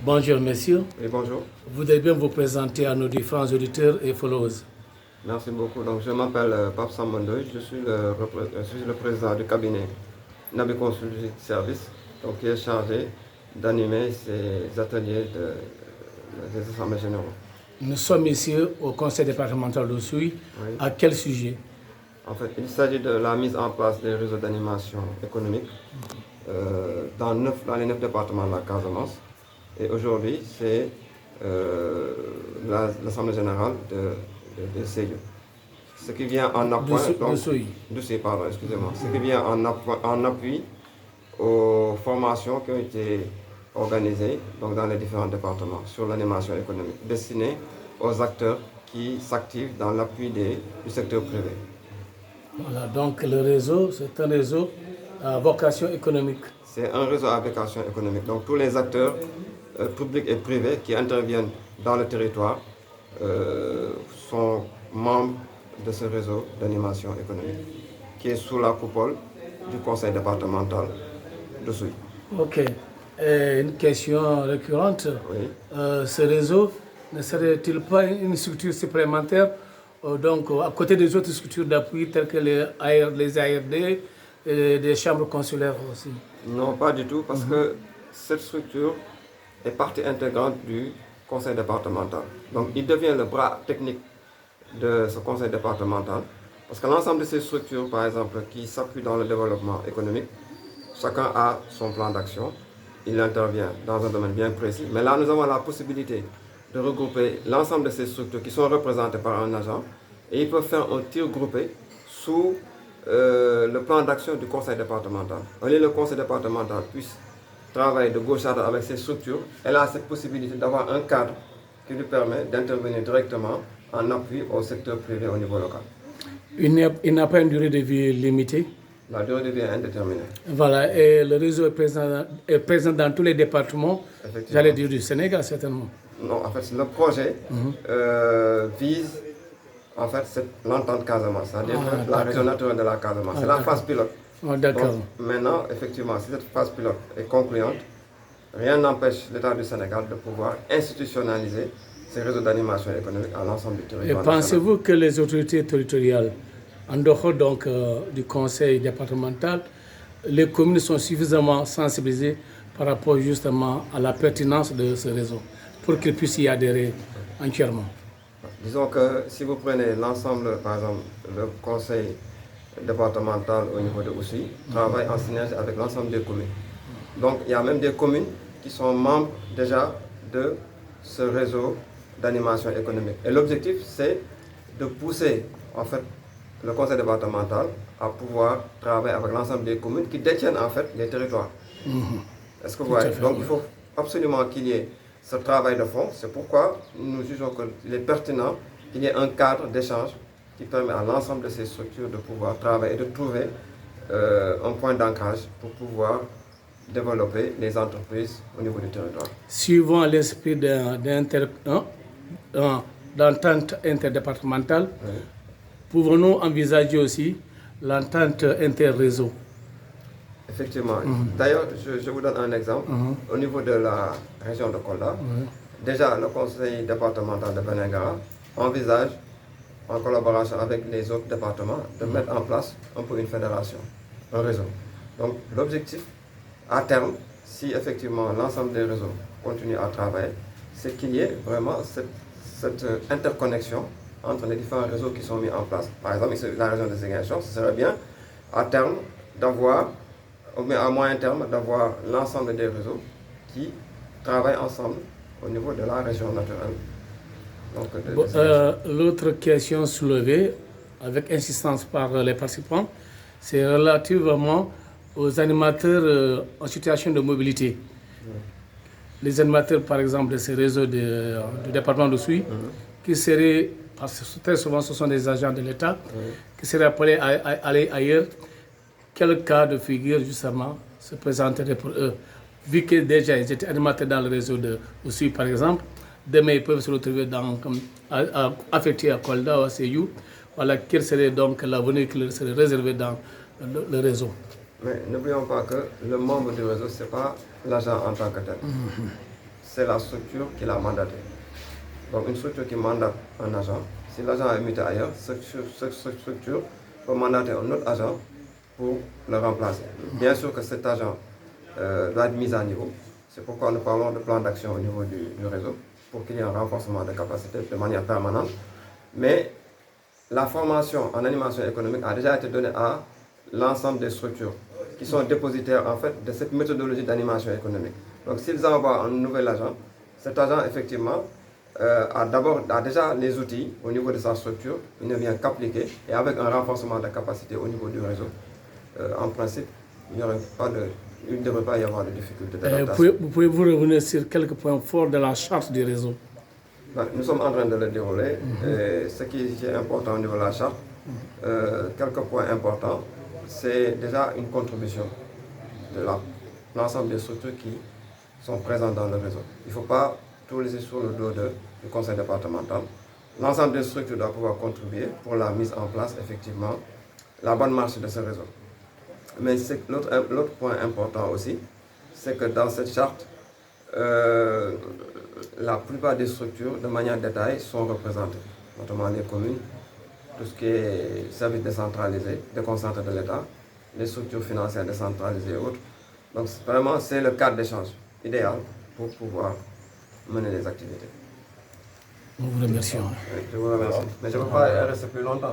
Bonjour messieurs. Oui, bonjour. Vous devez bien vous présenter à nos différents auditeurs et followers. Merci beaucoup. Donc, je m'appelle Pape Samondoy, je suis le président du cabinet Nabi Consulting Service, donc, qui est chargé d'animer ces ateliers des assemblées généraux. Nous sommes ici au conseil départemental d'Oussouye. Oui. À quel sujet? En fait, il s'agit de la mise en place des réseaux d'animation économique dans les 9 départements de la Casamance. Et aujourd'hui, c'est l'Assemblée générale de Sédhiou. Ce qui vient en appui, Ce qui vient en appui aux formations qui ont été organisées donc, dans les différents départements sur l'animation économique, destinées aux acteurs qui s'activent dans l'appui du secteur privé. Voilà, donc le réseau, c'est un réseau à vocation économique. C'est un réseau à vocation économique. Donc tous les acteurs publics et privés qui interviennent dans le territoire sont membres de ce réseau d'animation économique qui est sous la coupole du conseil départemental d'Oussouye. Ok. Une question récurrente. Oui. Ce réseau ne serait-il pas une structure supplémentaire donc à côté des autres structures d'appui telles que les ARD et des chambres consulaires aussi? Non, pas du tout, parce que cette structure est partie intégrante du conseil départemental. Donc il devient le bras technique de ce conseil départemental, parce que l'ensemble de ces structures, par exemple, qui s'appuient dans le développement économique, chacun a son plan d'action, il intervient dans un domaine bien précis. Mais là, nous avons la possibilité de regrouper l'ensemble de ces structures qui sont représentées par un agent, et ils peuvent faire un tir groupé sous le plan d'action du conseil départemental. Au lieu que le conseil départemental puisse travailler de gauche à droite avec ces structures, elle a cette possibilité d'avoir un cadre qui lui permet d'intervenir directement en appui au secteur privé au niveau local. Il n'a pas une durée de vie limitée? La durée de vie est indéterminée. Voilà, et le réseau est présent dans tous les départements, j'allais dire du Sénégal certainement. Non, en fait, le projet vise en fait l'entente Casamance, c'est-à-dire la région naturelle de la Casamance. C'est la phase pilote. D'accord. Maintenant, effectivement, si cette phase pilote est concluante, rien n'empêche l'État du Sénégal de pouvoir institutionnaliser ces réseaux d'animation économique à l'ensemble du territoire. Et pensez-vous que les autorités territoriales, en dehors donc du conseil départemental, les communes sont suffisamment sensibilisées par rapport justement à la pertinence de ce réseau pour qu'ils puissent y adhérer entièrement? Disons que si vous prenez l'ensemble, par exemple, le conseil départemental au niveau de Oussouye travaille en synergie avec l'ensemble des communes. Donc il y a même des communes qui sont membres déjà de ce réseau d'animation économique. Et l'objectif, c'est de pousser en fait le conseil départemental à pouvoir travailler avec l'ensemble des communes qui détiennent en fait les territoires. Est-ce que vous voyez? Donc il faut absolument qu'il y ait ce travail de fond. C'est pourquoi nous jugeons qu'il est pertinent qu'il y ait un cadre d'échange qui permet à l'ensemble de ces structures de pouvoir travailler et de trouver un point d'ancrage pour pouvoir développer les entreprises au niveau du territoire. Suivant l'esprit d'entente interdépartementale, pouvons-nous envisager aussi l'entente interréseau? Effectivement. D'ailleurs, je vous donne un exemple. Au niveau de la région de Kolda, déjà le conseil départemental de Vélingara envisage, en collaboration avec les autres départements, de mettre en place un peu une fédération, un réseau. Donc l'objectif, à terme, si effectivement l'ensemble des réseaux continuent à travailler, c'est qu'il y ait vraiment cette interconnexion entre les différents réseaux qui sont mis en place. Par exemple, la région de Ziguinchor, ce serait bien, à terme, d'avoir, à moyen terme, d'avoir l'ensemble des réseaux qui travaillent ensemble au niveau de la région naturelle. L'autre question soulevée avec insistance par les participants, c'est relativement aux animateurs en situation de mobilité. Les animateurs, par exemple, de ces réseaux du département d'Oussouye, qui seraient, parce que très souvent ce sont des agents de l'État, qui seraient appelés à aller ailleurs, quel cas de figure justement se présenterait pour eux? Vu que déjà ils étaient animateurs dans le réseau d'Oussouye, par exemple, demain ils peuvent se retrouver affectés à Kolda ou à Sédhiou. Voilà, quel serait donc l'avenir qui leur serait réservé dans le réseau? Mais n'oublions pas que le membre du réseau, ce n'est pas l'agent en tant que tel. c'est la structure qui l'a mandaté. Donc une structure qui mandate un agent, si l'agent est muté ailleurs, cette structure peut mandater un autre agent pour le remplacer. Bien sûr que cet agent doit être mis à niveau. C'est pourquoi nous parlons de plan d'action au niveau du réseau, pour qu'il y ait un renforcement de capacité de manière permanente. Mais la formation en animation économique a déjà été donnée à l'ensemble des structures qui sont dépositaires en fait de cette méthodologie d'animation économique. Donc s'ils envoient un nouvel agent, cet agent effectivement a déjà les outils au niveau de sa structure, il ne vient qu'appliquer, et avec un renforcement de capacité au niveau du réseau, en principe, il ne devrait pas y avoir de difficultés d'adaptation. Pouvez-vous revenir sur quelques points forts de la charte du réseau? Nous sommes en train de le dérouler. Et ce qui est important au niveau de la charte, quelques points importants, c'est déjà une contribution de l'ensemble des structures qui sont présentes dans le réseau. Il ne faut pas tout laisser sur le dos du conseil départemental. L'ensemble des structures doivent pouvoir contribuer pour la mise en place, effectivement, la bonne marche de ce réseau. Mais l'autre point important aussi, c'est que dans cette charte, la plupart des structures, de manière détaillée, sont représentées, notamment les communes, tout ce qui est services décentralisés, déconcentrés de l'État, les structures financières décentralisées et autres. Donc vraiment, c'est le cadre d'échange idéal pour pouvoir mener les activités. Nous vous remercions. Je vous remercie. Mais je ne peux pas rester plus longtemps.